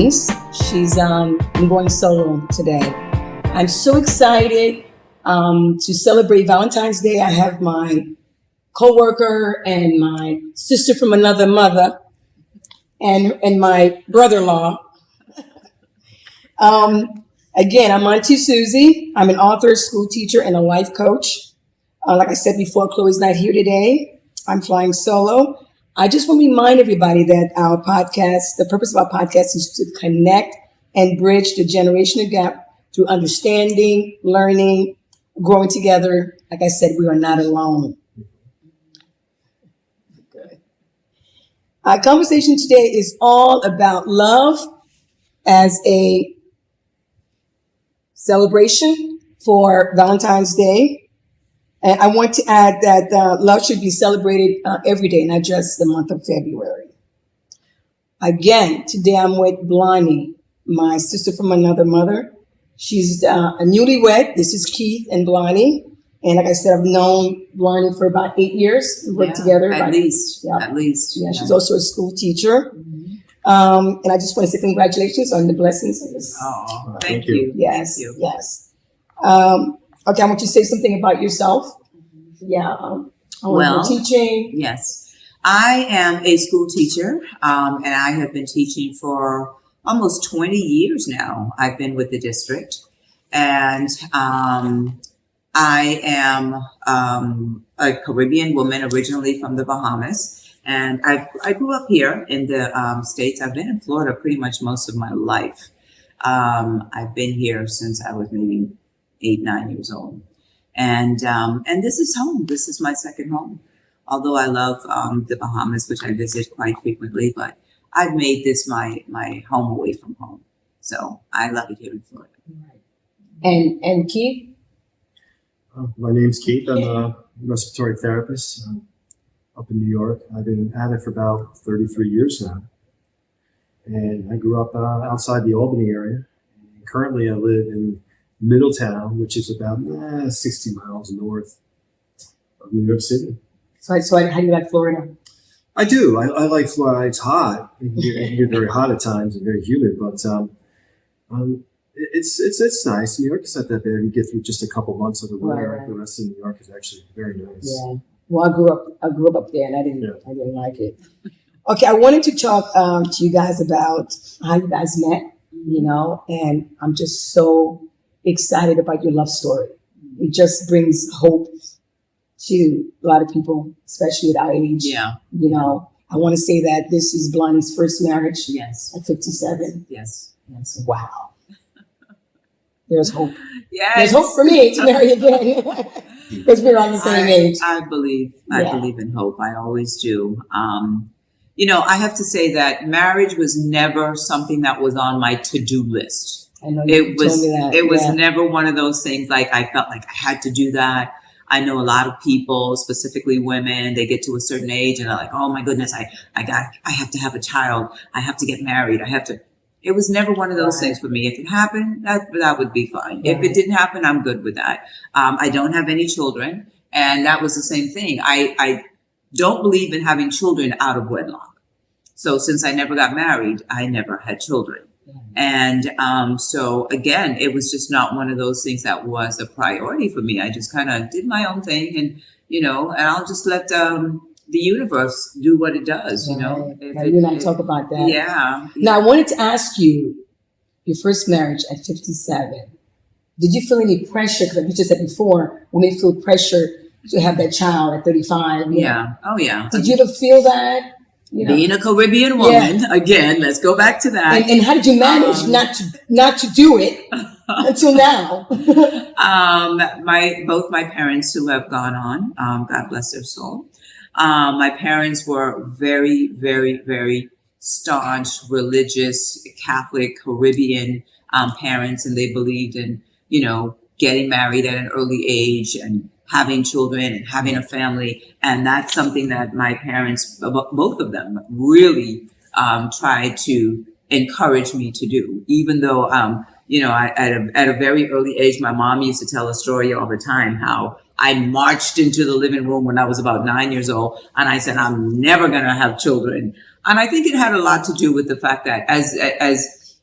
niece. I'm going solo today. I'm so excited to celebrate Valentine's Day. I have my coworker and my sister from another mother and my brother-in-law. Again, I'm Auntie Suzy. I'm an author, school teacher, and a life coach. Like I said before, Chloe's not here today. I'm flying solo. I just want to remind everybody that our podcast, the purpose of our podcast is to connect and bridge the generational gap through understanding, learning, growing together. Like I said, we are not alone. Good. Our conversation today is all about love as a celebration for Valentine's Day. And I want to add that love should be celebrated every day, not just the month of February. Again, today I'm with Blonie, my sister from another mother. She's a newlywed. This is Keith and Blonie. And like I said, I've known Blonie for about 8 years. We worked together. At least. Yeah, she's also a school teacher. And I just want to say congratulations on the blessings of this. Oh, thank you. Yes, thank you. yes. Okay, I want you to say something about yourself. Yeah. You're teaching. Yes. I am a school teacher, and I have been teaching for almost 20 years now. I've been with the district, and I am a Caribbean woman originally from the Bahamas. And I grew up here in the States. I've been in Florida pretty much most of my life. I've been here since I was maybe 8, 9 years old. And this is home. This is my second home. Although I love the Bahamas, which I visit quite frequently, but I've made this my home away from home. So I love it here in Florida. And Keith? My name's Keith. I'm a respiratory therapist up in New York. I've been at it for about 33 years now. And I grew up outside the Albany area. And currently I live in Middletown, which is about 60 miles north of New York City. So how do you like Florida? I do. I like Florida. It's hot. It can get very hot at times and very humid, but it's nice. New York is not that bad. You get through just a couple months of the winter. Right. The rest of New York is actually very nice. Yeah. Well, I grew up there, and I didn't like it. Okay, I wanted to talk to you guys about how you guys met. And I'm just so excited about your love story. It just brings hope to a lot of people, especially at our age. Yeah. I want to say that this is Blonie's first marriage. Yes. At 57. Yes. Wow. There's hope. Yes. There's hope for me to marry again. Because we're on the same age. I believe in hope. I always do. I have to say that marriage was never something that was on my to-do list. I know you told me that. It was never one of those things like I felt like I had to do that. I know a lot of people, specifically women, they get to a certain age and they're like, oh my goodness, I have to have a child. I have to get married. It was never one of those things for me. If it happened, that would be fine. If it didn't happen, I'm good with that. I don't have any children. And that was the same thing. I don't believe in having children out of wedlock. So since I never got married, I never had children. And so again, it was just not one of those things that was a priority for me. I just kind of did my own thing and I'll just let the universe do what it does, you and I talk about that. Yeah. Now, I wanted to ask you, your first marriage at 57, did you feel any pressure? Because like you just said before, when you feel pressure to have that child at 35. Yeah. Oh, yeah. Did you ever feel that? Being a Caribbean woman, again, let's go back to that. And how did you manage not to do it until now? Both my parents who have gone on, God bless their soul. My parents were very, very, very staunch, religious, Catholic, Caribbean parents, and they believed in, getting married at an early age and having children and having a family. And that's something that my parents, both of them, really tried to encourage me to do, even though, at a very early age, my mom used to tell a story all the time how I marched into the living room when I was about 9 years old. And I said, I'm never going to have children. And I think it had a lot to do with the fact that as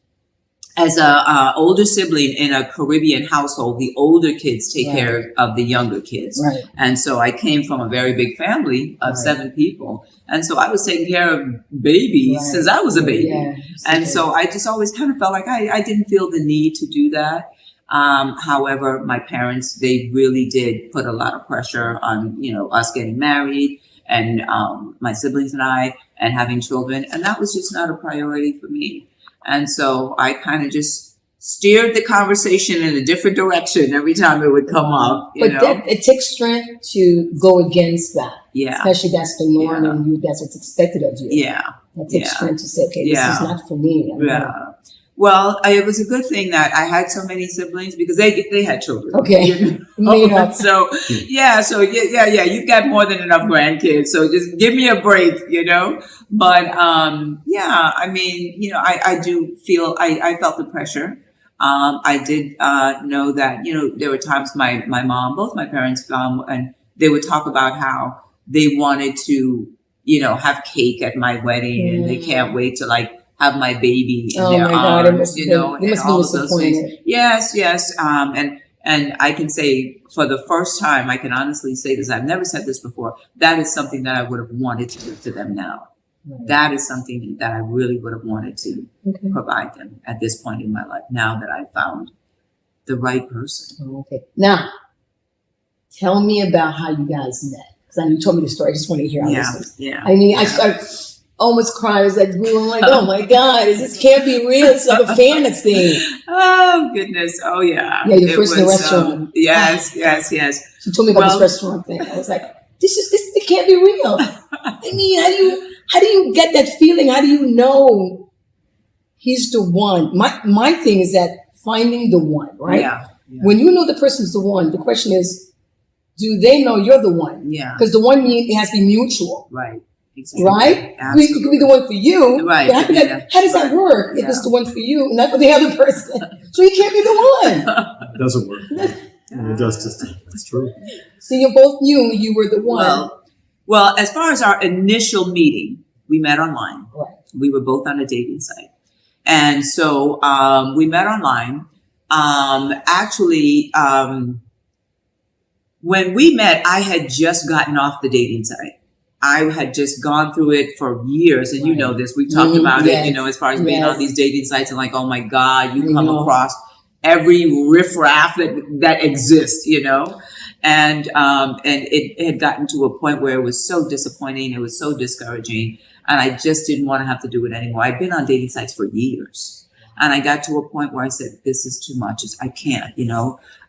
as a older sibling in a Caribbean household, the older kids take care of the younger kids. Right. And so I came from a very big family of Right. 7 people. And so I was taking care of babies since I was a baby. Yeah. And so I just always kind of felt like I didn't feel the need to do that. However, my parents, they really did put a lot of pressure on, us getting married and my siblings and I and having children. And that was just not a priority for me. And so I kind of just steered the conversation in a different direction every time it would come up. But it takes strength to go against that. Yeah. Especially that's the norm and that's what's expected of you. Yeah. It takes strength to say, okay, this is not for me. Well, it was a good thing that I had so many siblings because they had children. Okay. So you've got more than enough grandkids. So just give me a break, But I mean, I do feel I felt the pressure. I did know that there were times my mom, both my parents, and they would talk about how they wanted to have cake at my wedding and they can't wait to have my baby in their arms, and all of those things. Yes. And I can say for the first time, I can honestly say this, I've never said this before, that is something that I would have wanted to give to them now. Right. That is something that I really would have wanted to provide them at this point in my life, now that I found the right person. Okay. Now, tell me about how you guys met. Because you told me the story. I just want to hear how this is. Yeah. I mean, I almost cried. I was like, oh my God, this can't be real. It's like a fantasy. Oh, goodness. Oh, yeah. Yeah, your first in the restaurant. Yes. She told me about this restaurant thing. I was like, this it can't be real. I mean, how do you get that feeling? How do you know he's the one? My thing is that finding the one, right? Yeah. When you know the person's the one, the question is, do they know you're the one? Yeah. Because the one it has to be mutual. Right. Exactly. Right? I mean, it could be the one for you. Right. But how does that work if it's the one for you, not for the other person? So you can't be the one. It doesn't work. It does just, it's true. So you both knew you were the one. Well, as far as our initial meeting, we met online. Right. We were both on a dating site. And so we met online. When we met, I had just gotten off the dating site. I had just gone through it for years, and you know this. We've talked about it, as far as being on these dating sites and oh my God, you come across every riffraff that exists, and it had gotten to a point where it was so disappointing, it was so discouraging, and I just didn't want to have to do it anymore. I'd been on dating sites for years, and I got to a point where I said, "This is too much. I can't,"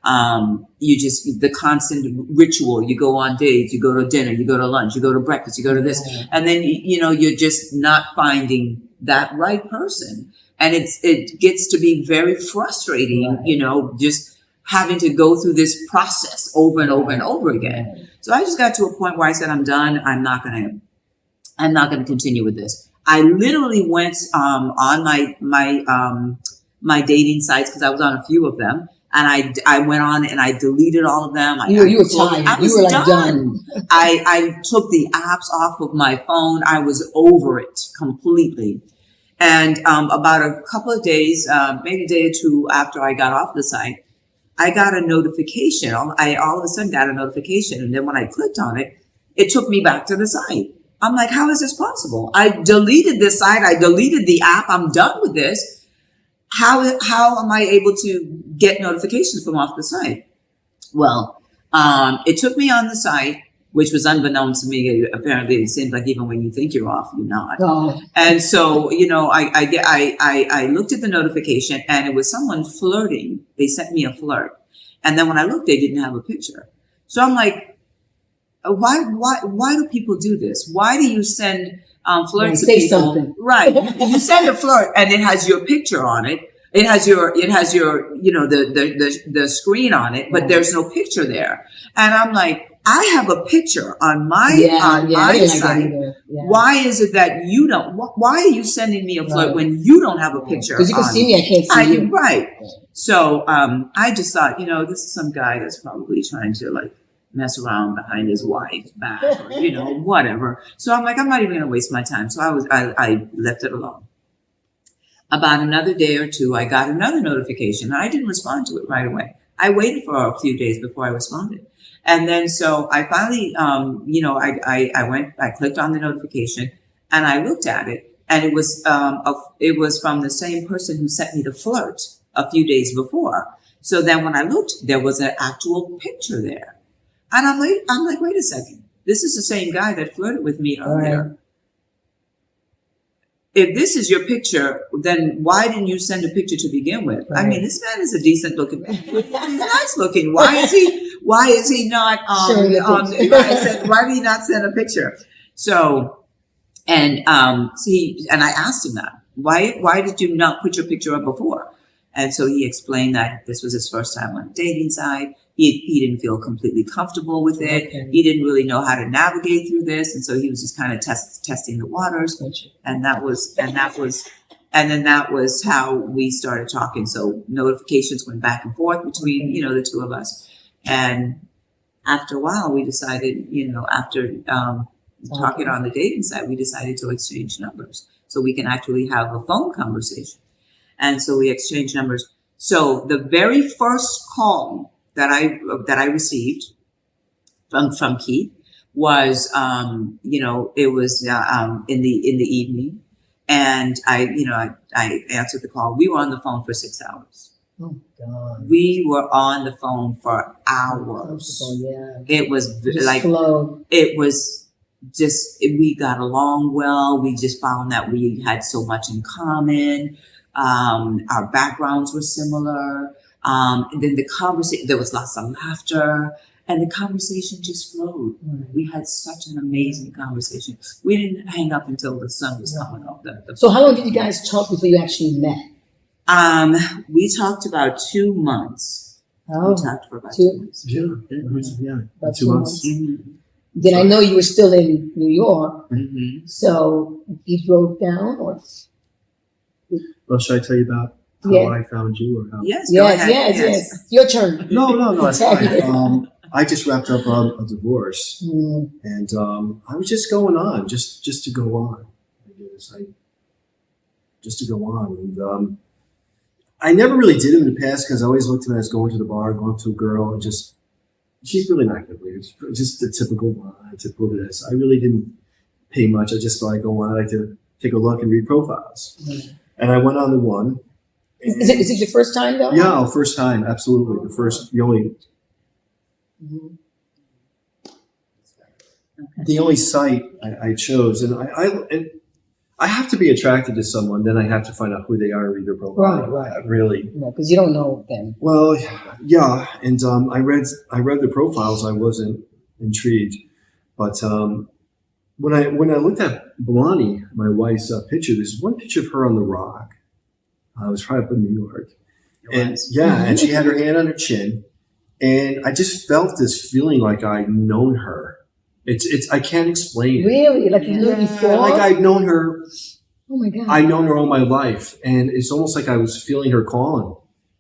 the constant ritual, you go on dates, you go to dinner, you go to lunch, you go to breakfast, you go to this. And then, you're just not finding that right person. And it gets to be very frustrating, just having to go through this process over and over and over again. So I just got to a point where I said, I'm done. I'm not going to continue with this. I literally went, on my dating sites, because I was on a few of them. And I went on and I deleted all of them. You were tired. You were done. I took the apps off of my phone. I was over it completely. And about a couple of days, maybe a day or two after I got off the site, I got a notification. I all of a sudden got a notification. And then when I clicked on it, it took me back to the site. I'm like, how is this possible? I deleted this site. I deleted the app. I'm done with this. How am I able to get notifications from off the site? Well, it took me on the site, which was unbeknownst to me. Apparently, it seems like even when you think you're off, you're not. Oh. And so, I looked at the notification, and it was someone flirting. They sent me a flirt, and then when I looked, they didn't have a picture. So I'm like, why do people do this? Why do you send flirt to people? Something. Right. You send a flirt and it has your picture on it. It has your the screen on it, but there's no picture there. And I'm like, I have a picture on my site. Why is it that you don't? Why are you sending me a flirt when you don't have a picture? Because you can see me, I can't see you. Right. So I just thought, this is some guy that's probably trying to mess around behind his wife's back, or, whatever. So I'm like, I'm not even going to waste my time. So I left it alone. About another day or two, I got another notification. I didn't respond to it right away. I waited for a few days before I responded. And then so I finally, I clicked on the notification and I looked at it, and it was from the same person who sent me the flirt a few days before. So then when I looked, there was an actual picture there. And I'm like, wait a second. This is the same guy that flirted with me earlier. Right. If this is your picture, then why didn't you send a picture to begin with? Right. I mean, this man is a decent looking man. He's nice looking. Why is he not, Showing the picture. why did he not send a picture? So, and I asked him that. Why did you not put your picture up before? And so he explained that this was his first time on a dating site. He didn't feel completely comfortable with it. Okay. He didn't really know how to navigate through this, and so he was just kind of testing the waters. Gotcha. And that was how we started talking. So notifications went back and forth between the two of us, and after a while, we decided, after talking on the dating site, we decided to exchange numbers so we can actually have a phone conversation. And so we exchanged numbers. So the very first call that I received from Keith was, it was in the evening, and I answered the call. We were on the phone for 6 hours. Oh God. We were on the phone for hours. Yeah. It was Just like flow. it was just we got along well. We just found that we had so much in common. Our backgrounds were similar. And then the conversation, there was lots of laughter, and the conversation just flowed. Right. We had such an amazing conversation. We didn't hang up until the sun was coming up. So how long did you guys talk before you actually met? We talked about 2 months. Oh, We talked for about 2 months. Yeah, Mhm. yeah. About 2 months. Mhm. then I know you were still in New York, Mhm. so you drove down, or Well, should I tell you about how Yeah. I found you, or how? Yes, go ahead. yes. Your turn. No, it's fine. Exactly. I just wrapped up a divorce, Mm. and I was just going on, just to go on. I guess just to go on, and I never really did it in the past because I always looked at it as going to the bar, going to a girl, and just she's really not going to believe. It's just a typical this. I really didn't pay much. I just thought I'd go on. I like to take a look and read profiles, and I went on the one. Is it your first time though? Yeah, first time, absolutely. The only Mhm. the only site I chose, and I have to be attracted to someone, then I have to find out who they are, read their profile. Right. Really. Because you don't know them. Well, yeah, and I read the profiles. I wasn't intrigued, but when I looked at Blonie, my wife's picture, there's one picture of her on the rock. I was probably up in New York, and and she had her hand on her chin, and I just felt this feeling like I'd known her. It's I can't explain it. Really? Like you knew her before? Like I've known her. Oh my God. I've known her all my life, and it's almost like I was feeling her calling.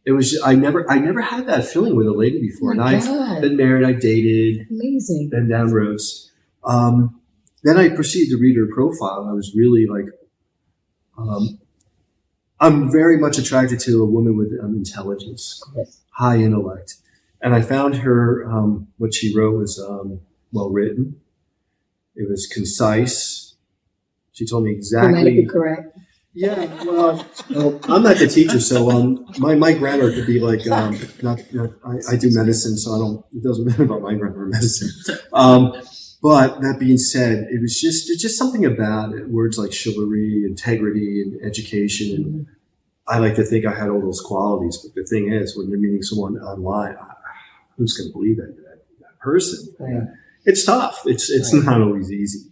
It was I never had that feeling with a lady before, Oh and my I've God. been married, I've dated, Amazing. been down roads. Then I proceeded to read her profile. I was really like, I'm very much attracted to a woman with intelligence, Yes. high intellect, and I found her. What she wrote was well written. It was concise. She told me Grammatically exactly. correct. Yeah, well, I'm not the teacher, so my grammar could be like not. I do medicine, so I don't. It doesn't matter about my grammar or medicine. But that being said, it's just something about it. Words like chivalry, integrity, and education. And I like to think I had all those qualities. But the thing is, when you're meeting someone online, who's going to believe that person? Right. It's tough. It's Right. not always easy.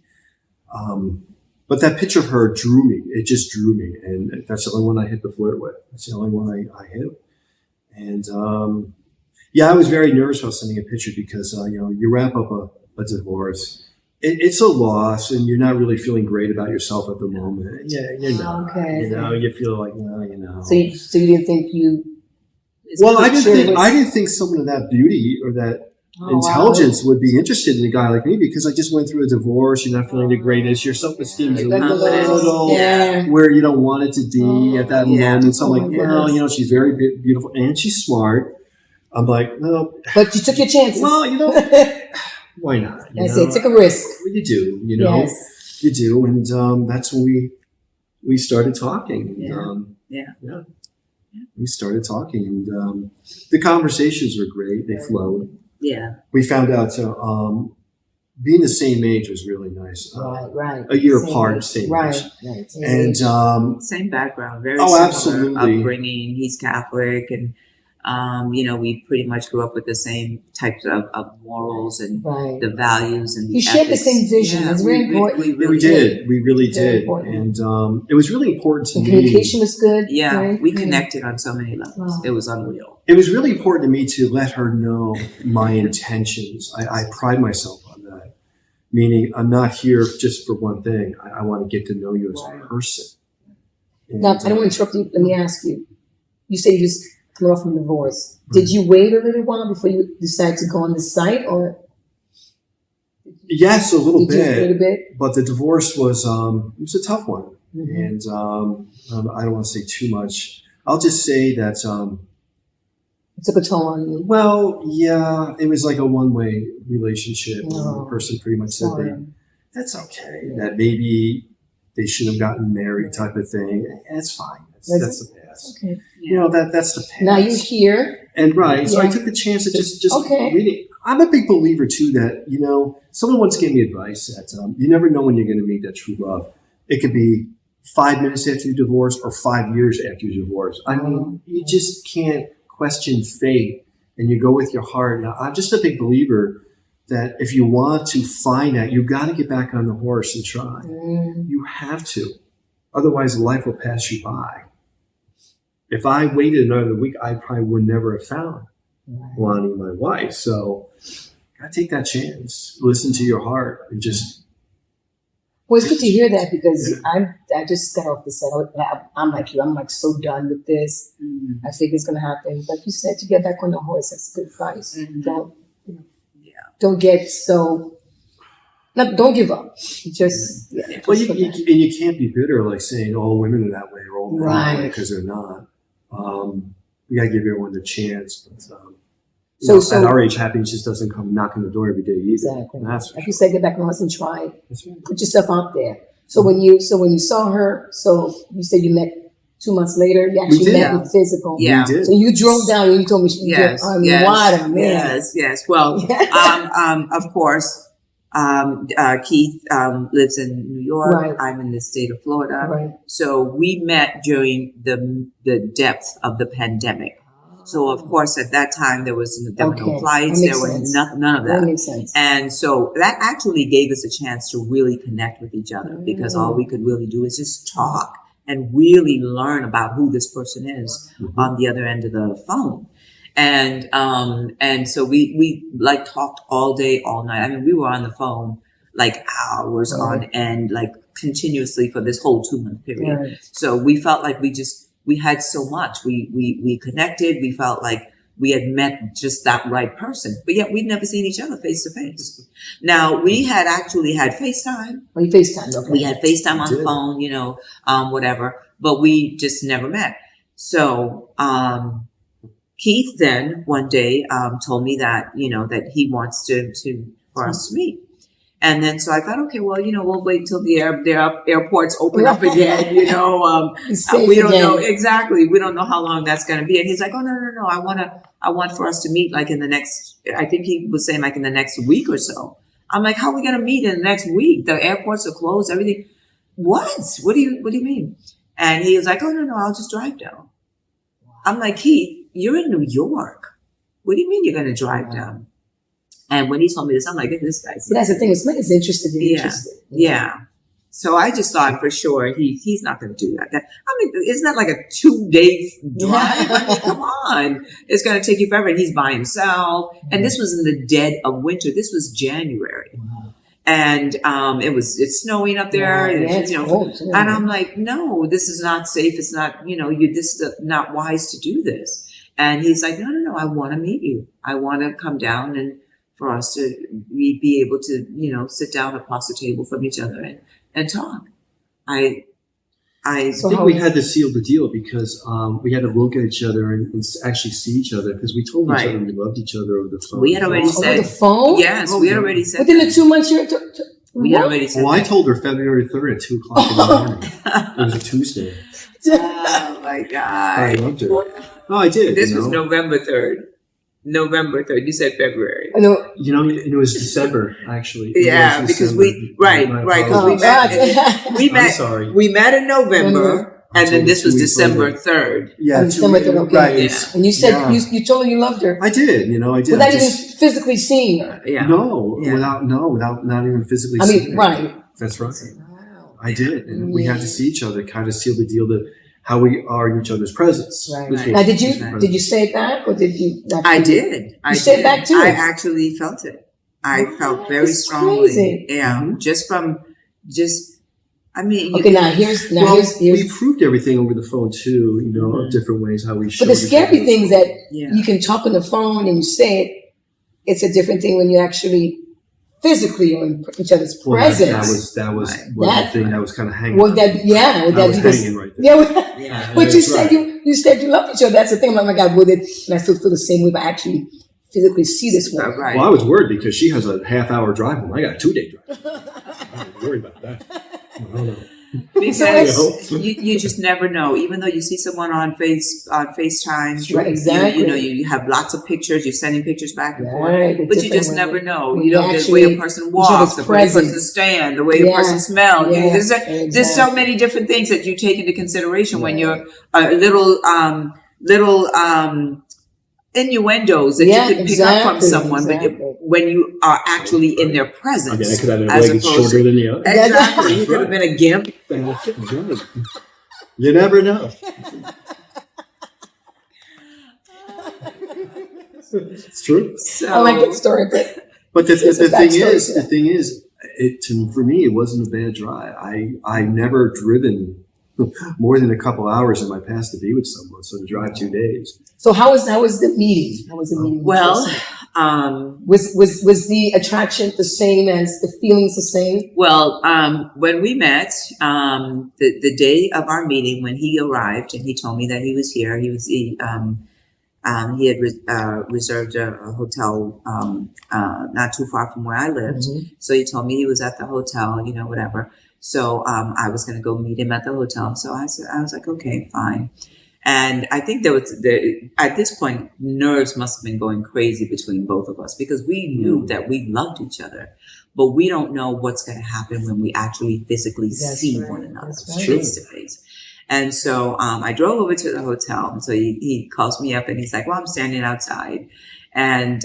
But that picture of her drew me. It just drew me, and that's the only one I hit the flirt with. That's the only one I hit. And I was very nervous about sending a picture because you wrap up a divorce. It's a loss, and you're not really feeling great about yourself at the moment. Yeah, you're not. Okay. You feel like So you didn't think you? Well, I didn't think someone of that beauty or that intelligence would be interested in a guy like me because I just went through a divorce. You're not feeling the greatest. Your self-esteem is a little where you don't want it to be at that moment. So I'm like, well, you know, she's very beautiful and she's smart. I'm like, well, but you took your chances. Well, you know, why not? I say, take a risk. Well, you do, you know, you do, and that's when we started talking. We started talking, and the conversations were great. They flowed. Yeah. We found out being the same age was really nice. Right. A year apart, same age. Right. And same background, very similar absolutely. upbringing. He's Catholic, and you know, we pretty much grew up with the same types of morals and the values and the ethics. shared the same vision. It's very important. We really did. And it was really important to me. Communication was good. Yeah, right? we connected on so many levels. Wow. It was unreal. It was really important to me to let her know my intentions. I pride myself on that. Meaning, I'm not here just for one thing. I want to get to know you as a person. And, now, I don't want to interrupt you. Let me ask you. You say you just come off from divorce. Did you wait a little while before you decided to go on the site, or? Yes, a little bit. But the divorce was it was a tough one, and I don't want to say too much. I'll just say that it took a toll on you. Well, yeah, it was like a one-way relationship. The person pretty much said that's okay. That maybe they should have gotten married, type of thing. And it's fine. That's the past. Okay. You know that's the past. Now you're here, and so I took the chance to just reading. I'm a big believer too that someone once gave me advice that you never know when you're going to meet that true love. It could be 5 minutes after you divorce or 5 years after you divorce. I mean, you just can't question fate, and you go with your heart. Now, I'm just a big believer that if you want to find out, you've got to get back on the horse and try. You have to. Otherwise, life will pass you by. If I waited another week, I probably would never have found Blonie, my wife. So, gotta take that chance. Listen to your heart and just. Well, it's good to hear that because I just got off the set. I'm like you. I'm like so done with this. I think it's gonna happen. Like you said, to get back on the horse, that's a good advice. Don't get so. Don't give up. Just well, you can't be bitter like saying all women are that way or all men are that way because they're not. We gotta give everyone the chance, but at our age, happiness just doesn't come knocking the door every day either. Exactly. Like you said, get back on us and try. Put yourself out there. So when you saw her, so you said you met 2 months later. You actually met with physical. Yeah. So you drove down and you told me water, man. Yes. Well, of course. Keith lives in New York. Right. I'm in the state of Florida. Right. So we met during the depth of the pandemic. So of course at that time there were no flights. There was none of that. That makes sense. And so that actually gave us a chance to really connect with each other because all we could really do is just talk and really learn about who this person is on the other end of the phone. And so we like talked all day, all night. I mean, we were on the phone like hours on end, like continuously for this whole 2-month period. Right. So we felt like we had so much. We connected. We felt like we had met just that right person, but yet we'd never seen each other face to face. Now we had actually had FaceTime. Oh, you FaceTime, okay. We had FaceTime on the phone, whatever, but we just never met. So, Keith then one day told me that that he wants for us to meet, and then so I thought, okay, well, we'll wait till the airports open up again. We don't know exactly. We don't know how long that's going to be. And he's like, oh no, I want for us to meet like in the next. I think he was saying like in the next week or so. I'm like, how are we going to meet in the next week? The airports are closed. Everything. What? What do you mean? And he was like, oh no, I'll just drive down. I'm like, Keith, you're in New York. What do you mean you're going to drive down? And when he told me this, I'm like, this guy's. See, that's the thing. It's interested. Yeah. So I just thought for sure he's not going to do that. I mean, isn't that like a 2-day drive? I mean, come on. It's going to take you forever. And he's by himself. And this was in the dead of winter. This was January. Wow. And it's snowing up there. It's cold, and I'm like, no, this is not safe. It's not, this is not wise to do this. And he's like, no, I want to meet you. I want to come down and for us to be able to, sit down across the table from each other and talk. I I think we had to seal the deal because we had to look at each other and actually see each other because we told each other we loved each other over the phone. We had already said over the phone. Yes, we had already said within that. the 2 months you're. We had already said. Well, I told her February 3rd at 2:00 in the morning. It was a Tuesday. Oh my God! I loved her. Oh, I did. This was November 3rd. November 3rd. You said February. I know. It was December actually. Yeah, because December. right, because we met. I'm sorry. We met in November, and then this was December 3rd. Yeah, December 3rd. Okay. Right. Yeah. And you said you told her you loved her. I did. I did. Without even physically seeing her. Yeah. Without not even physically. I seeing mean, her. right. That's right. Wow. I did, and we had to see each other, kind of seal the deal to how we are in each other's presence. Right. Which Now, was- did you say it back or did you? Not I did. You said it back too. I actually felt it. I felt very that's strongly. crazy. Yeah, I mean. Okay, here's we proved everything over the phone too. Of different ways how we. But the scary thing is that Yeah. you can talk on the phone and you say it. It's a different thing when you actually physically are in each other's presence. That was Right. one thing that was kind of hanging. Would that? Yeah. Would I that was be this? hanging right there. Yeah. Yeah. But you That's said right. you said you love each other. That's the thing. I'm like, oh my God, would it? And I still feel the same way if I actually physically see this woman. Right. Well, I was worried because she has a half-hour drive home. I got a 2-day drive. I was worried about that. I don't know. Because you just never know. Even though you see someone on FaceTime, Right, exactly. you have lots of pictures. You're sending pictures back and forth, Right, but you just never know. when you The way actually- a person each other's walks, the way a person presence. stands, the way a Yeah, person smells. yeah, There's so exactly. many different things that you take into consideration when Yeah. you're little innuendos that you can pick up from someone, but when you are actually in their presence. Again, I could have been a as leg that's opposed shorter than the other. Exactly. You could have been a gimp. You never know. It's true. So I like that story, But It's a the thing backstory, is, yeah. for me, it wasn't a bad drive. I never driven more than a couple hours in my past to be with someone. So to drive 2 days. So how was the meeting? How was the meeting? well, was the attraction the same as the feelings the same? Well, when we met, the day of our meeting, when he arrived and he told me that he was here, he had reserved a hotel not too far from where I lived. Mm-hmm. So he told me he was at the hotel, whatever. So I was going to go meet him at the hotel. So I was like, okay, fine. And I think at this point, nerves must have been going crazy between both of us because we knew that we loved each other, but we don't know what's going to happen when we actually physically see one another face to face. And so I drove over to the hotel. So he calls me up and he's like, well, I'm standing outside. And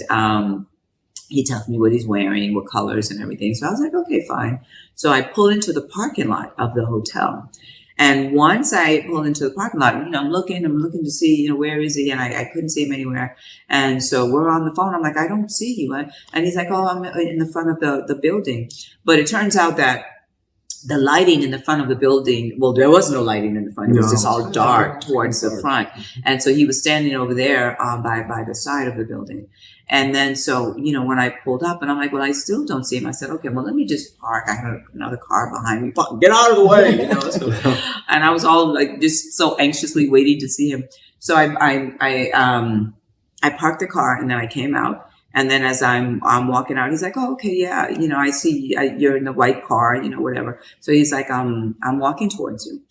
he tells me what he's wearing, what colors and everything. So I was like, okay, fine. So I pull into the parking lot of the hotel. And once I pulled into the parking lot, I'm looking to see, where is he? And I couldn't see him anywhere. And so we're on the phone. I'm like, I don't see you. And he's like, oh, I'm in the front of the building. But it turns out that the lighting in the front of the building, well, there was no lighting in the front. It was just all dark towards the front. And so he was standing over there by the side of the building. And then so, when I pulled up and I'm like, well, I still don't see him. I said, okay, well, let me just park. I have another car behind me. Get out of the way. So, and I was all like just so anxiously waiting to see him. So I parked the car and then I came out. And then as I'm walking out, he's like, oh, okay, yeah, I see you're in the white car, whatever. So he's like, I'm walking towards you.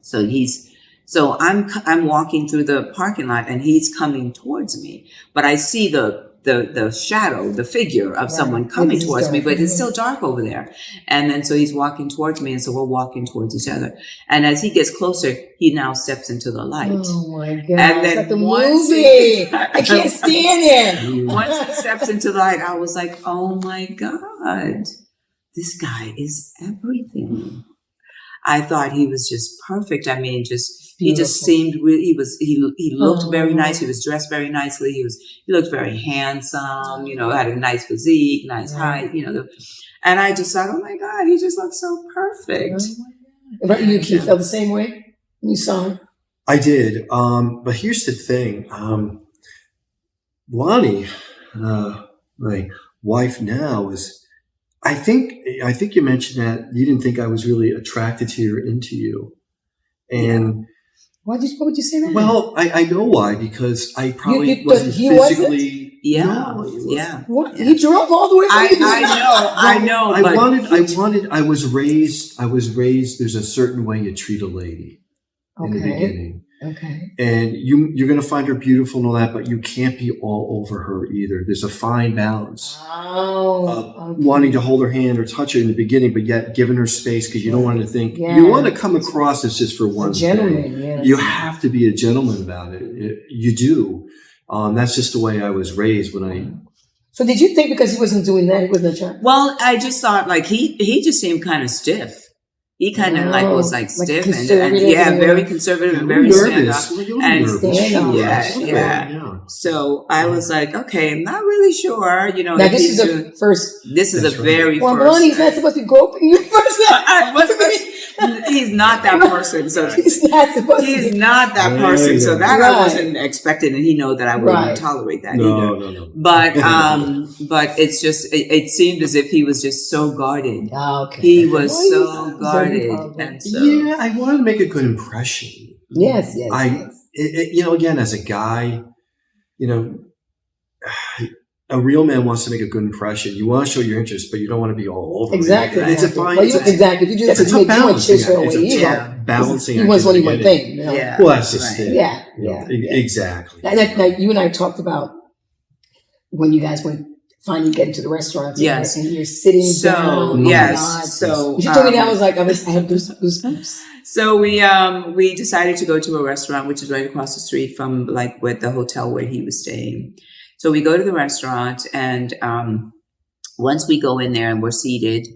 So I'm walking through the parking lot and he's coming towards me, but I see the shadow, the figure of someone coming towards me, but it's still dark over there. And then so he's walking towards me, and so we're walking towards each other. And as he gets closer, he now steps into the light. Oh my God! And then it's like the once movie. I can't stand it. Once he steps into the light, I was like, "Oh my God, this guy is everything." I thought he was just perfect. I mean, he just seemed really. He looked very nice. He was dressed very nicely. He looked very handsome. Had a nice physique, nice height. And I just thought, oh my God, he just looked so perfect. But you felt the same way when you saw him? I did. But here's the thing. Blonie, my wife now is, I think you mentioned that you didn't think I was really attracted to you or into you. And what would you say that? well, I know why, because I probably you wasn't he physically. Yeah, No, he wasn't. yeah. What? He drove all the way from I know. But I was raised, there's a certain way you treat a lady in the beginning. Okay. And you're going to find her beautiful and all that, but you can't be all over her either. There's a fine balance. Wanting to hold her hand or touch her in the beginning, but yet giving her space, because you don't want to think, you want to come across as just for one gentleman. thing. You have to be a gentleman about it. You do. That's just the way I was raised when I. So did you think because he wasn't doing that, he wasn't attractive? Well, I just thought like he just seemed kind of stiff. He kind of like was like stiff and very conservative and very nervous. Yeah. So I was like, okay, I'm not really sure. You know, now this is a first. This is a very well, first. Blonie's not supposed to be groping you first. He's not that person. So he's not supposed to. He's not that person. So that I wasn't expecting, and he know that I wouldn't tolerate that either. No. But it's just it seemed as if he was just so guarded. Okay. He was so guarded, and so I wanted to make a good impression. Yes. Again, as a guy, a real man wants to make a good impression. You want to show your interest, but you don't want to be all over. Exactly. It's a fine. Exactly. If you do that, it's a tough balancing act. It's a tough balancing act. He wants only one thing. Yeah. Well, that's just it. Yeah. Exactly. Now, you and I talked about when you guys went finally get into the restaurant. Yes. And you're sitting down. Yes. So you told me that, I was like, I had goosebumps. So we decided to go to a restaurant, which is right across the street from like with the hotel where he was staying. So we go to the restaurant, and once we go in there and we're seated,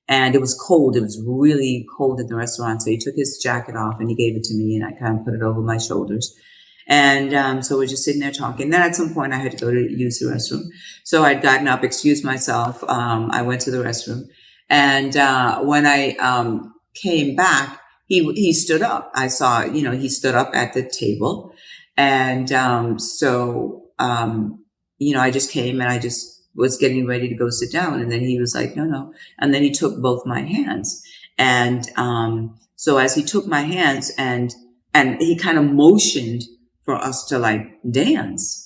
and it was cold. It was really cold in the restaurant. So he took his jacket off and he gave it to me, and I kind of put it over my shoulders. And so we're just sitting there talking. Then at some point I had to go to use the restroom. So I'd gotten up, excused myself. I went to the restroom. And when I came back, he stood up. I saw, he stood up at the table. And I just came and I just was getting ready to go sit down. And then he was like, no. And then he took both my hands. And so as he took my hands and he kind of motioned for us to like dance.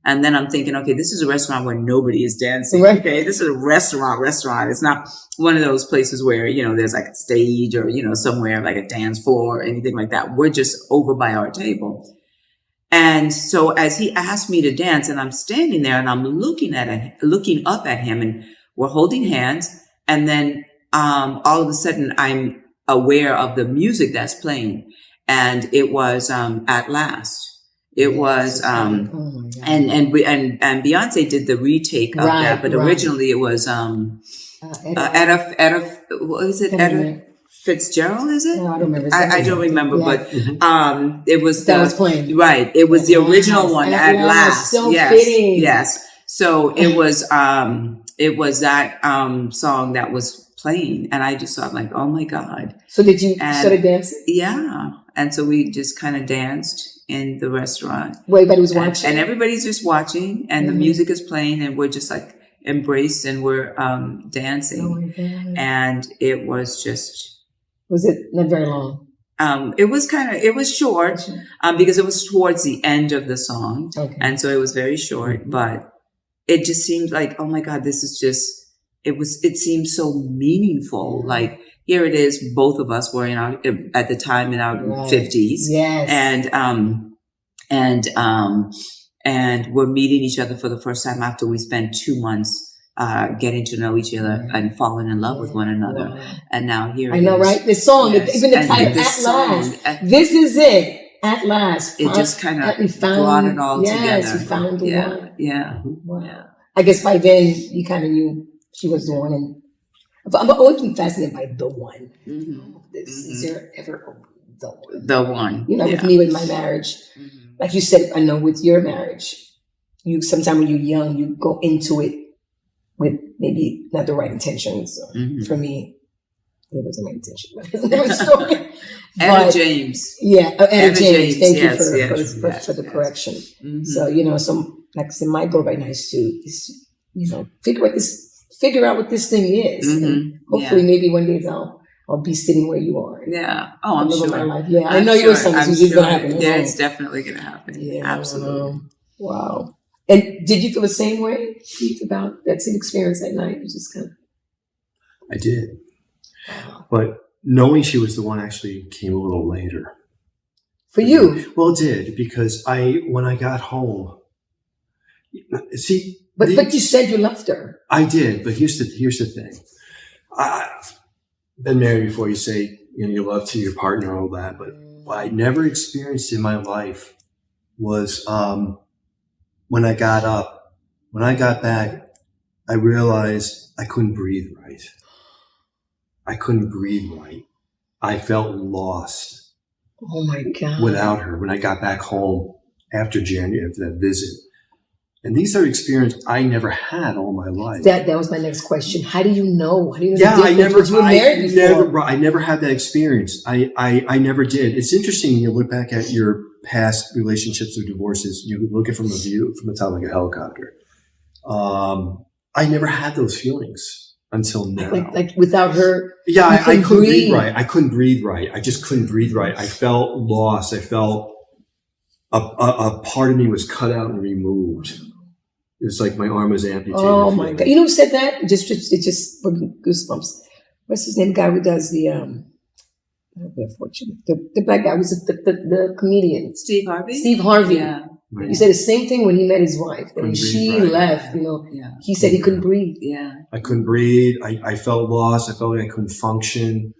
And then I'm thinking, okay, this is a restaurant where nobody is dancing. Right. Okay, this is a restaurant. It's not one of those places where, there's like a stage or, somewhere like a dance floor or anything like that. We're just over by our table. And so as he asked me to dance, and I'm standing there and I'm looking up at him, and we're holding hands. And then all of a sudden I'm aware of the music that's playing. And it was At Last. It was and Beyonce did the retake of that, but originally it was Etta what is it? Etta Fitzgerald, is it? No, I don't remember. I don't remember, but it was that was playing. Right. It was the original one, At Last. So fitting. Yes. So it was that song that was playing, and I just thought like, oh my God. So did you started dancing? Yeah. And so we just kind of danced in the restaurant. Everybody was watching. And everybody's just watching, and the music is playing, and we're just like embraced, and we're dancing. Oh my God. And it was just. Was it not very long? It was short, because it was towards the end of the song. Okay. And so it was very short, but it just seemed like, oh my God, this is just, it seemed so meaningful. Like, here it is, both of us were at the time in our 50s. Yes. And we're meeting each other for the first time after we spent 2 months getting to know each other and falling in love with one another. Wow. And now here I know, right? The song, even the title, At Last. This is it. At Last. It just kind of brought it all together. Yes, you found the one. Yeah. Wow. Yeah. I guess by then you kind of knew she was the one. And I'm always been fascinated by the one. Mm-hmm. Is there ever the one? The one. With me, with my marriage. Mm-hmm. Like you said, I know with your marriage, sometimes when you're young, you go into it with maybe not the right intentions. So for me, it wasn't my intention. It's another story. Etta James. Yeah, Etta James. Thank you for the yes. correction. Mm-hmm. So, like I said, my goal right now is figure out what this thing is. And hopefully, maybe one day I'll be sitting where you are. Yeah. Oh, I'm sure. My life. Yeah, I know you were something. It's going to happen. Yeah, it's definitely going to happen. Yeah, absolutely. Wow. And did you feel the same way, Keith, about that same experience that night? You just kind of. I did, but knowing she was the one actually came a little later. For you? Well, it did, because when I got home, see. But you said you loved her. I did, but here's the thing. I've been married before. You say you love to your partner and all that, but what I never experienced in my life was when I got back, I realized I couldn't breathe right. I felt lost. Oh my God. Without her, when I got back home after that visit. And these are experiences I never had all my life. That was my next question. How do you know? You I never had that experience. I never did. It's interesting when you look back at your past relationships or divorces, you look at it from the top like a helicopter. I never had those feelings until now. Like without her. Yeah, I couldn't breathe right. I couldn't breathe right. I just couldn't breathe right. I felt lost. I felt a part of me was cut out and removed. It was like my arm was amputated. Oh my God! You know who said that? It just goosebumps. What's his name? The guy who does the black guy who's the comedian. Steve Harvey. Steve Harvey. Yeah. Right. He said the same thing when he met his wife. And when she left, he said he couldn't breathe. Yeah. I couldn't breathe. I felt lost. I felt like I couldn't function.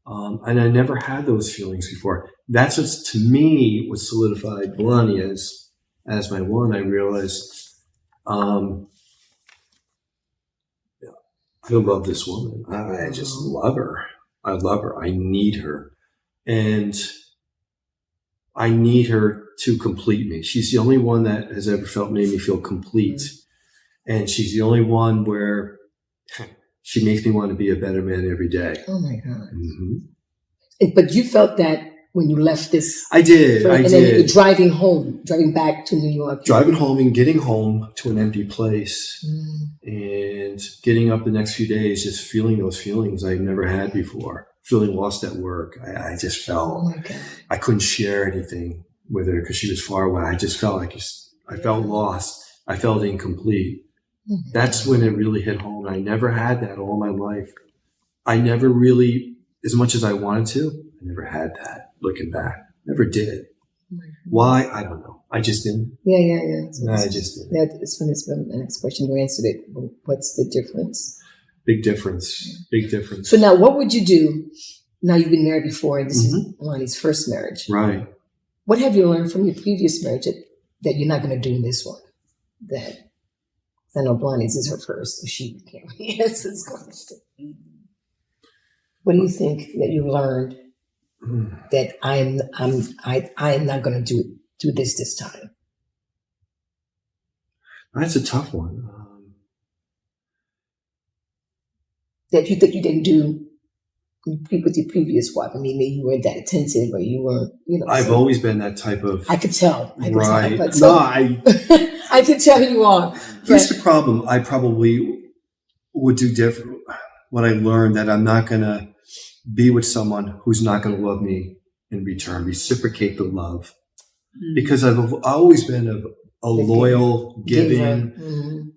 And I never had those feelings before. That's what, to me, what solidified Blonie as my one. I realized, I love this woman. I just love her. I love her. I need her. And I need her to complete me. She's the only one that has ever made me feel complete. And she's the only one where she makes me want to be a better man every day. Oh my God. Mm-hmm. But you felt that when you left this. I did. And then you're driving back to New York. Driving home and getting home to an empty place. And getting up the next few days, just feeling those feelings I've never had before. Feeling lost at work. I just felt I couldn't share anything with her because she was far away. I just felt I felt lost. I felt incomplete. That's when it really hit home. I never had that all my life. I never really, as much as I wanted to, I never had that. Looking back, never did. Why? I don't know. I just didn't. Yeah. I just didn't. That's when the next question you answered it. What's the difference? Big difference. Big difference. So now, what would you do? Now you've been married before, and this is Blonie's first marriage. Right. What have you learned from your previous marriage that you're not going to do in this one? That I know Blonie's is her first, so she can't really answer this question. What do you think that you learned that I am not going to do this time? That's a tough one. That you think you didn't do with your previous wife. I mean, maybe you weren't that attentive, or you weren't, I've always been that type of. I could tell. Right. I can tell you are. Here's the problem. I probably would do different. What I learned, that I'm not going to be with someone who's not going to love me in return, reciprocate the love. Because I've always been a loyal, giving,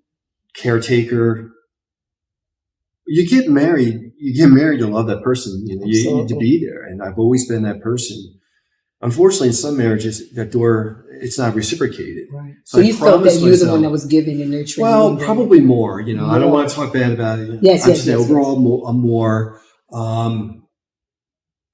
caretaker. You get married to love that person. You need to be there. And I've always been that person. Unfortunately, in some marriages, that door, it's not reciprocated. Right. So you felt that you were the one that was giving and nurturing. Well, probably more. I don't want to talk bad about it. Yes. Overall, I'm more.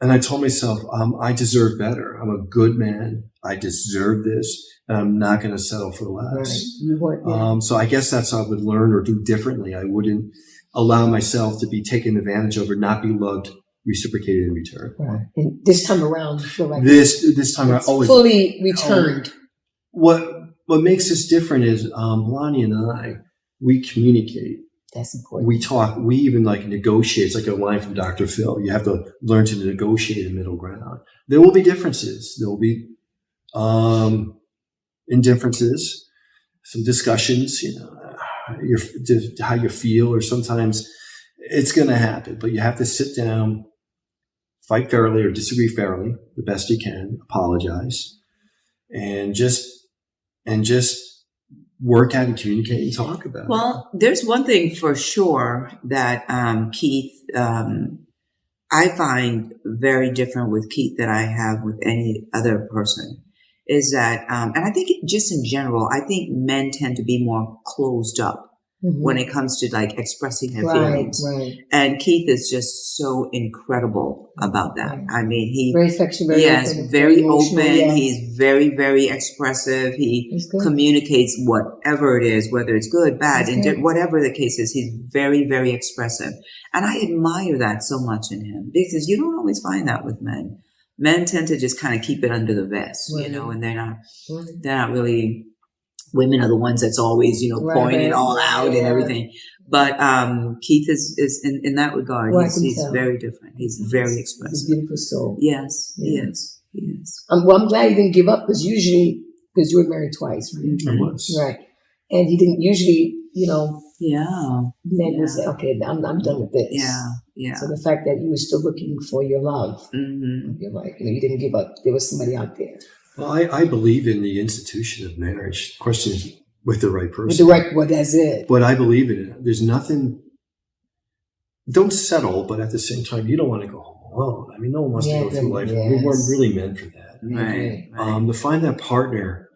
And I told myself, I deserve better. I'm a good man. I deserve this. And I'm not going to settle for less. Right. So I guess that's how I would learn or do differently. I wouldn't allow myself to be taken advantage of or not be loved, reciprocated in return. Right. And this time around, you feel like this time around, fully returned. What makes this different is Blonie and we communicate. That's important. We talk. We even negotiate. It's like a line from Dr. Phil. You have to learn to negotiate a middle ground. There will be differences. There will be indifferences, some discussions. how you feel, or sometimes it's going to happen. But you have to sit down, fight fairly or disagree fairly, the best you can, apologize, and just work out and communicate and talk about it. Well, there's one thing for sure that Keith, I find very different with Keith that I have with any other person, is that, and I think just in general, I think men tend to be more closed up when it comes to like expressing their feelings. Right. And Keith is just so incredible about that. Right. I mean, he Very affectionate, very emotional, open. yeah. He's very, very expressive. He communicates whatever it is, whether it's good, bad, and whatever the case is. He's very, very expressive. And I admire that so much in him, because you don't always find that with men. Men tend to just kind of keep it under the vest, right. you know, and they're not really. Women are the ones that's always, you know, pouring it all out and everything. But Keith is in that regard, he's very different. He's very expressive. He's a beautiful soul. Yes, he is. Well, I'm glad he didn't give up, because usually, because you were married twice, right? I was. Right. And he didn't usually, you know, men would say, okay, I'm done with this. Yeah. So the fact that you were still looking for your love, you're like, you know, you didn't give up. There was somebody out there. Well, I believe in the institution of marriage. The question is with the right person. With the right, well, that's it. But I believe in it. There's nothing. Don't settle, but at the same time, you don't want to go home alone. I mean, no one wants to go through life. We weren't really meant for that. Right. To find that partner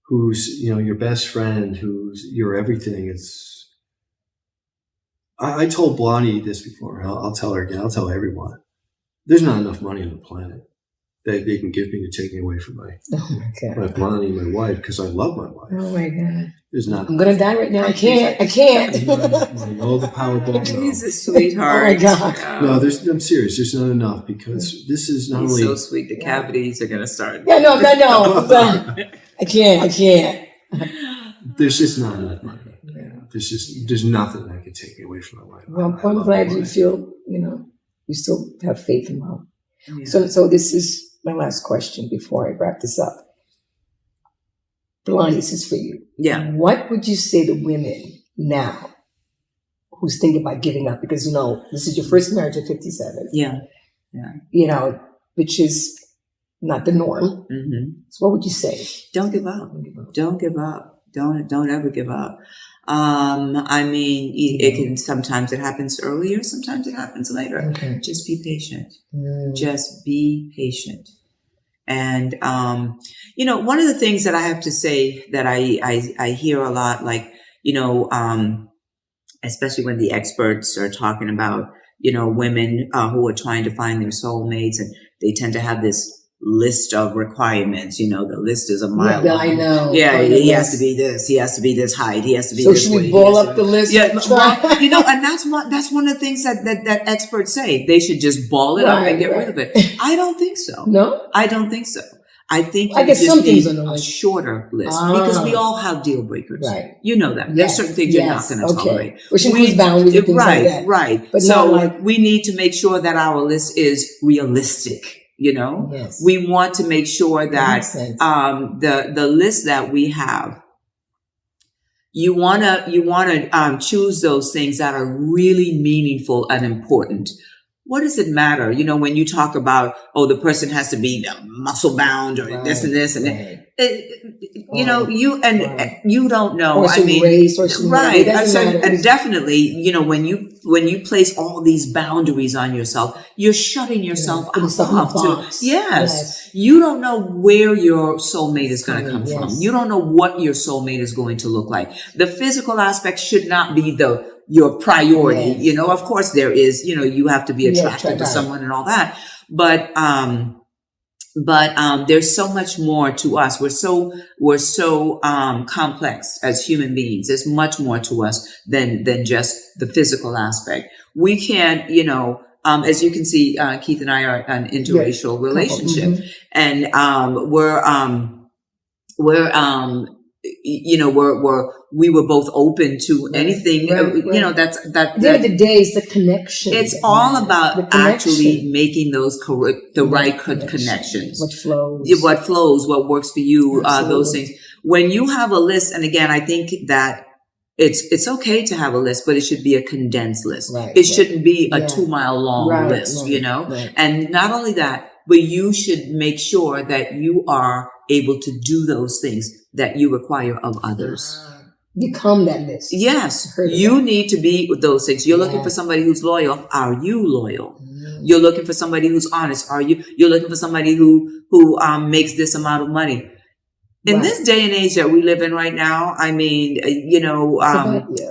who's, you know, your best friend, who's your everything. It's. I told Blonie this before. I'll tell her again. I'll tell everyone. There's not enough money on the planet that they can give me to take me away from my Blonie, my wife, because I love my wife. Oh my God. There's not. I'm gonna die right now. I can't. All the Powerball. He's a sweetheart. Oh my God. No, I'm serious. There's not enough, because this is not only so sweet. The cavities are gonna start. Yeah, no. I can't. There's just not enough money. There's nothing that can take me away from my wife. Well, I'm glad you feel, you know, you still have faith in love. Yeah. So this is my last question before I wrap this up. Blonie, this is for you. Yeah. What would you say to women now who's thinking about giving up? Because, you know, this is your first marriage at 57. Yeah. You know, which is not the norm. So what would you say? Don't give up. Don't give up. Don't ever give up. I mean, it can, sometimes it happens earlier, sometimes it happens later. Okay. Just be patient. Just be patient. And, you know, one of the things that I have to say that I hear a lot, like, you know, especially when the experts are talking about, you know, women who are trying to find their soulmates, and they tend to have this list of requirements. You know, the list is a mile long. I know. Yeah, he has to be this. He has to be this height. He has to be so this should way. we ball up the list? Yeah, well, you know, and that's one of the things that experts say. They should just ball it up and get rid of it. I don't think so. No, I don't think so. I think I you guess just some things need on the a list. shorter list, because we all have deal breakers. Right. You know that. There's certain things you're not going to tolerate. Which includes boundaries and things like that. Right. But so not like, we need to make sure that our list is realistic. You know, we want to make sure that the list that we have, you wanna choose those things that are really meaningful and important. What does it matter? You know, when you talk about, the person has to be muscle bound or this and this and that. You know, you don't know. Or some race or some right. And definitely, you know, when you place all these boundaries on yourself, you're shutting yourself off to, yes. You don't know where your soulmate is going to come from. You don't know what your soulmate is going to look like. The physical aspect should not be your priority. You know, of course there is, you know, you have to be attracted to someone and all that. But there's so much more to us. We're so complex as human beings. There's much more to us than just the physical aspect. We can't, you know, as you can see, Keith and I are an interracial relationship, and we were both open to anything. You know, that's at the end of the day, it's the connection. It's all about actually making those right connections. What flows, what works for you, those things. When you have a list, and again, I think that it's okay to have a list, but it should be a condensed list. Right, It shouldn't be a Yeah. 2-mile long Right, list, you know? right. And not only that, but you should make sure that you are able to do those things that you require of others. Become that list. Yes, Heard of you that. need to be with those things. You're looking Yeah. for somebody who's loyal. Are you loyal? You're looking for somebody who's honest. You're looking for somebody who makes this amount of money. In Right. this day and age that we live in right now, I mean, you know,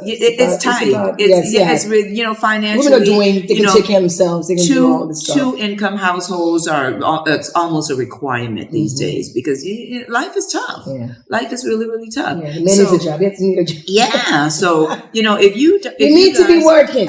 it's tight. It's really, you know, financially. Women are doing, they can take care of themselves. They can do all this stuff. 2 income households it's almost a requirement these days because life is tough. Yeah. Life is really, really tough. Yeah, the man needs a job. You have to need a job. Yeah. So, you know, if you need to be working.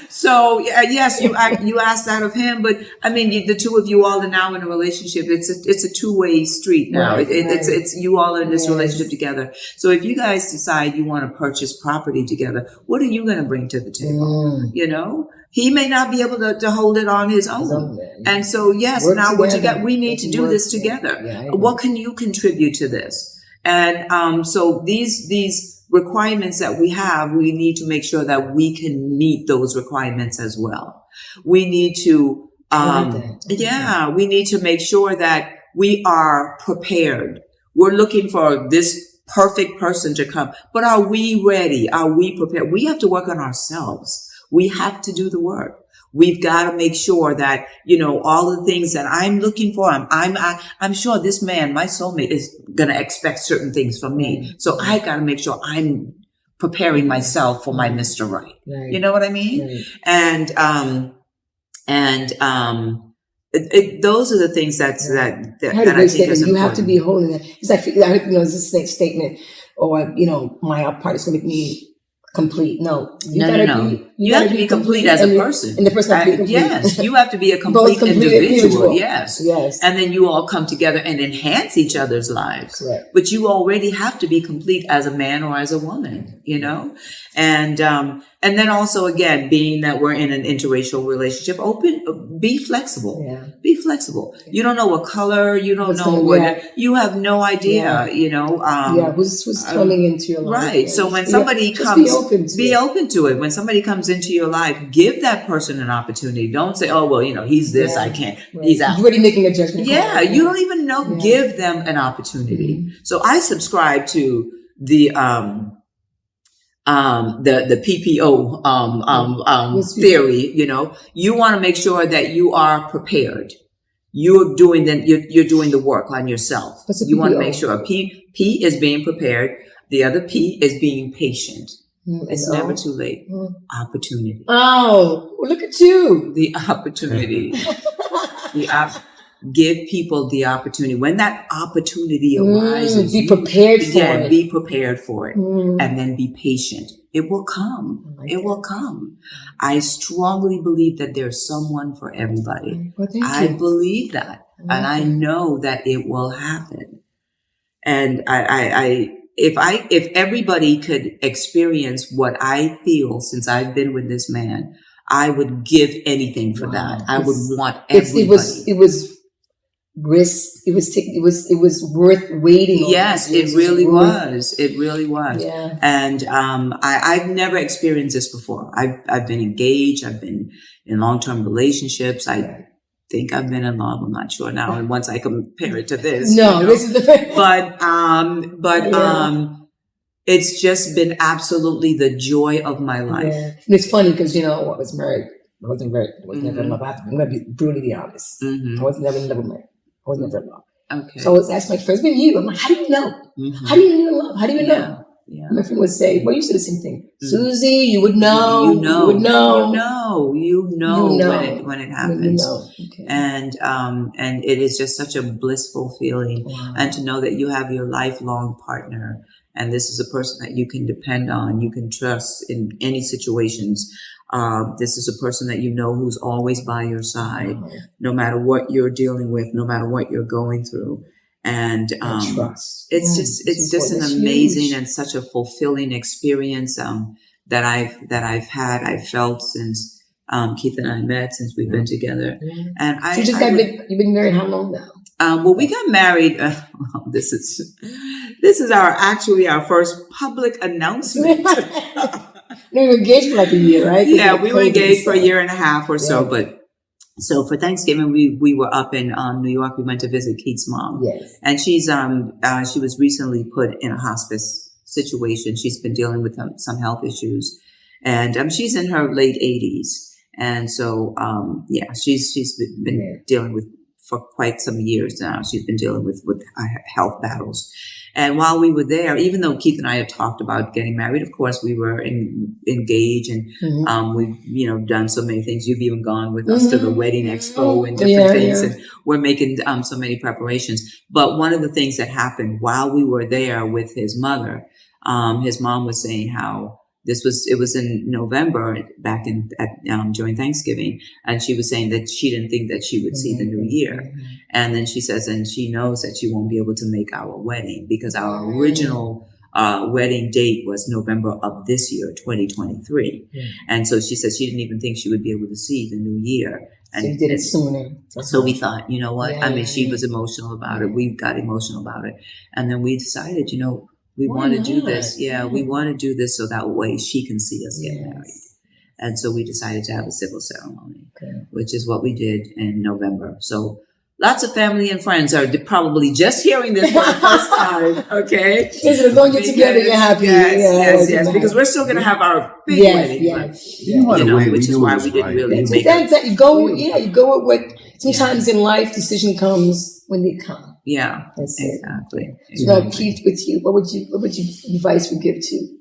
So yes, you asked that of him, but I mean, the two of you all are now in a relationship. It's a two-way street now. Right, It's you all are in this Yes. relationship together. So if you guys decide you want to purchase property together, what are you going to bring to the table? You know, he may not be able to hold it on his own. And so yes, Work now together. we need to do this together. What can you contribute to this? And so these requirements that we have, we need to make sure that we can meet those requirements as well. We need to, we need to make sure that we are prepared. We're looking for this perfect person to come, but are we ready? Are we prepared? We have to work on ourselves. We have to do the work. We've got to make sure that, you know, all the things that I'm looking for, I'm sure this man, my soulmate, is going to expect certain things from me. So I got to make sure I'm preparing myself for my Mr. Right. You know what I mean? Those are the things that I think is important. You have to be holding that. It's like, you know, this statement, or, you know, my part is going to make me complete. No. You have to be complete as a person. And the person has to be complete. Yes, you have to be a complete individual. Yes. And then you all come together and enhance each other's lives. Correct. But you already have to be complete as a man or as a woman, you know? And then also, again, being that we're in an interracial relationship, be flexible. Yeah. Be flexible. You don't know what color, you don't know what, you have no idea, you know. Who's coming into your life. Right. So when somebody comes, be open to it. When somebody comes into your life, give that person an opportunity. Don't say, oh, well, you know, he's this, I can't, he's out. You're already making a judgment. Yeah. You don't even know. Give them an opportunity. So I subscribe to the PPO theory. You know, you want to make sure that you are prepared. You're doing the work on yourself. You want to make sure P is being prepared. The other P is being patient. It's never too late. Opportunity. Oh, look at you. The opportunity. Give people the opportunity. When that opportunity arises, be prepared for it. Be prepared for it. And then be patient. It will come. It will come. I strongly believe that there's someone for everybody. Well, I believe that. And I know that it will happen. And if everybody could experience what I feel since I've been with this man, I would give anything for that. I would want everybody. It was risk. It was worth waiting. Yes, it really was. It really was. Yeah. And I've never experienced this before. I've been engaged. I've been in long-term relationships. I think I've been in love. I'm not sure now. And once I compare it to this, this is the. But it's just been absolutely the joy of my life. Yeah. And it's funny because, you know, I was married. I wasn't married. I was never in love. I'm going to be brutally honest. I was never in love. I was never in love. Okay. So I was asked my friends, "When you?" I'm like, "How do you know? How do you know love? How do you know?" Yeah. My friend would say, "Well, you said the same thing, Suzy. You would know. You would know. You know when it happens. You know. Okay. And it is just such a blissful feeling, and to know that you have your lifelong partner, and this is a person that you can depend on, you can trust in any situations. This is a person that you know who's always by your side, no matter what you're dealing with, no matter what you're going through. And trust. It's just an amazing and such a fulfilling experience that I've felt since Keith and I met, since we've been together. And you've been married how long now? Well, we got married. This is our first public announcement. We were engaged for like a year, right? Yeah, we were engaged for a so. year and a half or so. Yeah. But so for Thanksgiving, we were up in New York. We went to visit Keith's mom, Yes. and she was recently put in a hospice situation. She's been dealing with some health issues, and she's in her late 80s, and so she's been dealing with for quite some years now. She's been dealing with health battles. And while we were there, even though Keith and I had talked about getting married, of course, we were engaged and we've done so many things. You've even gone with us to the wedding expo and different things. And we're making so many preparations. But one of the things that happened while we were there with his mother, his mom was saying how it was in November back during Thanksgiving. And she was saying that she didn't think that she would see the new year. And then she says, and she knows that she won't be able to make our wedding because our original wedding date was November of this year, 2023. And so she said she didn't even think she would be able to see the new year. And so you did it sooner. So we thought, you know what? She was emotional about it. We got emotional about it. And then we decided, we want to do this. Yeah, we want to do this so that way she can see us get married. And so we decided to have a civil ceremony, which is what we did in November. So lots of family and friends are probably just hearing this for the first time, okay? Yes, as long as you're together, you're happy. Yes, because we're still going to have our big wedding. Which is why we didn't really make it. You go with what, sometimes in life, decision comes when they come. Yeah, that's exactly. So now, Keith, with you, what would you advice would give to?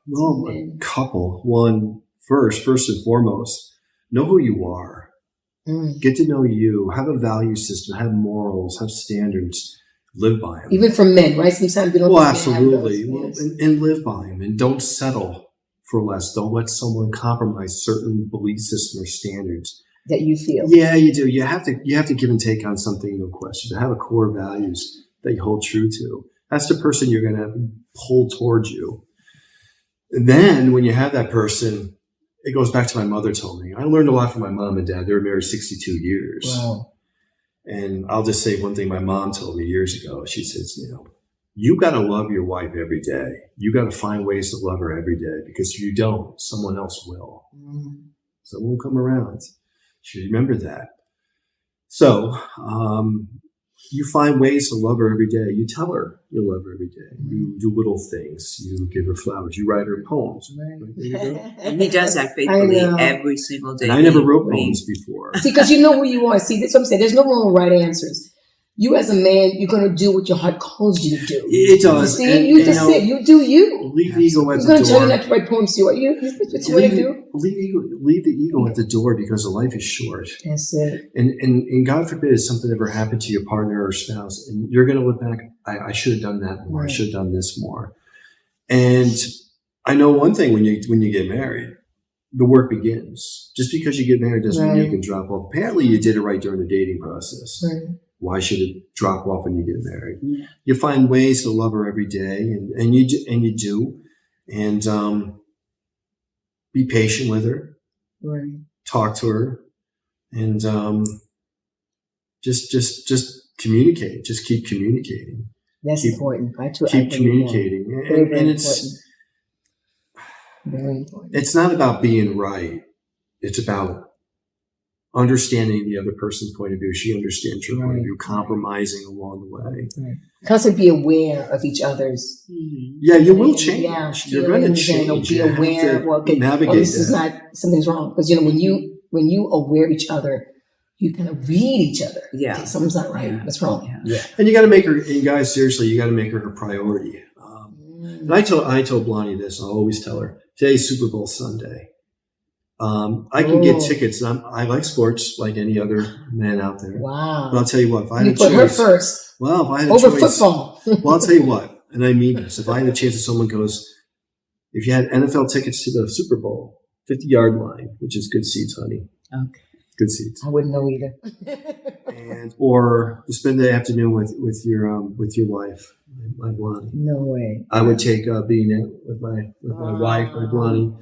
Well, a couple. One, first and foremost, know who you are. Get to know you. Have a value system. Have morals. Have standards. Live by them. Even for men, right? Sometimes we don't. Well, absolutely. And live by them, and don't settle for less. Don't let someone compromise certain belief system or standards that you feel. Yeah, you do. You have to give and take on something, no question. To have a core values that you hold true to. That's the person you're going to pull towards you. And then when you have that person, it goes back to my mother told me. I learned a lot from my mom and dad. They were married 62 years. Wow. And I'll just say one thing my mom told me years ago. She says, you got to love your wife every day. You got to find ways to love her every day because if you don't, someone else will. Someone will come around. She remembered that. So you find ways to love her every day. You tell her you love her every day. You do little things. You give her flowers. You write her poems. And he does that faithfully every single day. And I never wrote poems before. See, because you know who you are. See, that's what I'm saying. There's no wrong or right answers. You as a man, you're going to do what your heart calls you to do. It does. You see, you just said, you do you. Leave the ego at the door. You're going to tell you not to write poems to you. What you want to do? Leave the ego at the door because the life is short. That's it. And God forbid something ever happened to your partner or spouse, and you're going to look back, I should have done that more. Right. I should have done this more. And I know one thing when you get married, the work begins. Just because you get married doesn't mean you can drop off. Apparently you did it right during the dating process. Right. Why should it drop off when you get married? Yeah. You find ways to love her every day, and you do, and be patient with her, right. Talk to her, and just communicate. Just keep communicating. That's important. Keep communicating, and it's very important. It's not about being right. It's about understanding the other person's point of view. She understands your point of view, compromising along the way. Right. Constantly be aware of each other's. Yeah, you will change. Yeah, you're going to change. Be aware. Navigate this is not, something's wrong. Because when you aware each other, you kind of read each other. Yeah, okay, something's not right. Yeah. What's wrong? Yeah. And you got to make her. And guys, seriously, you got to make her priority. And I told Blonie this. I'll always tell her today's Super Bowl Sunday. I can get tickets. I like sports like any other man out there. Wow. But I'll tell you what, if I had a choice. You put her first. Well, if I had a over choice. Football. Well, I'll tell you what, and I mean this. If I had a chance that someone goes, if you had NFL tickets to the Super Bowl, 50-yard line, which is good seats, honey. Okay. Good seats. I wouldn't know either. Or to spend the afternoon with your wife, my Blonie. No way. I would take being with my wife, my Blonie.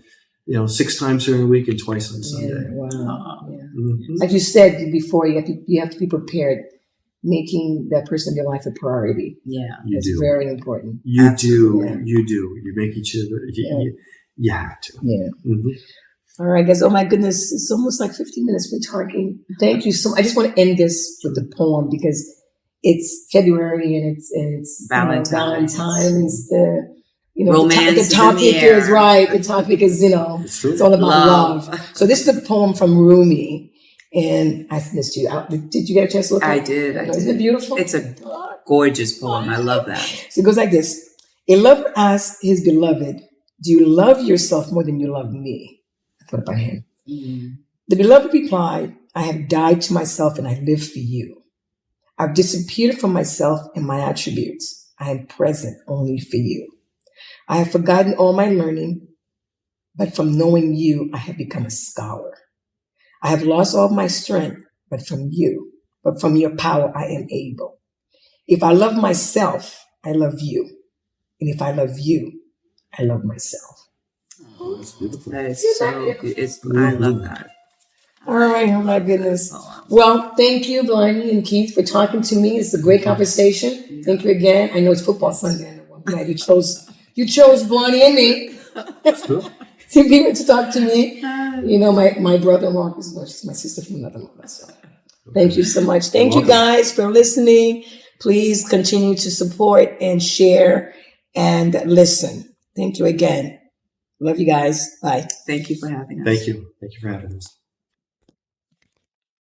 6 times during the week and twice on Sunday. Wow. Yeah. Mm-hmm. Like you said before, you have to be prepared making that person in your life a priority. Yeah. You It's do. very important. You Absolutely. do. You do. You make each other. You have to. Yeah. Mhm. All right, guys. Oh my goodness, it's almost like 15 minutes we're talking. Thank you so much. I just want to end this with the poem because it's February and it's Valentine's. Valentine's. Romance the is in topic the air. is right. The topic is It's true. it's all about Love. love. So this is a poem from Rumi, and I sent this to you. Did you get a chance to look? I at it? did. Isn't it beautiful? It's a gorgeous poem. I love that. So it goes like this. A lover asks his beloved, do you love yourself more than you love me? I thought about him. Mm. The beloved replied, I have died to myself and I live for you. I've disappeared from myself and my attributes. I am present only for you. I have forgotten all my learning, but from knowing you, I have become a scholar. I have lost all my strength, but from your power, I am able. If I love myself, I love you. And if I love you, I love myself. Oh, that's beautiful. That is so good. I love that. All right, oh my goodness. Poem. Well, thank you, Blonie and Keith, for talking to me. It's a great conversation. Thank you again. I know it's football Sunday. I'm glad you chose Blonie and me. That's good. To be able to talk to me. My brother-in-law, she's my sister from another mother. So thank you so much. Thank you guys for listening. Please continue to support and share and listen. Thank you again. Love you guys. Bye. Thank you for having us. Thank you. Thank you for having us.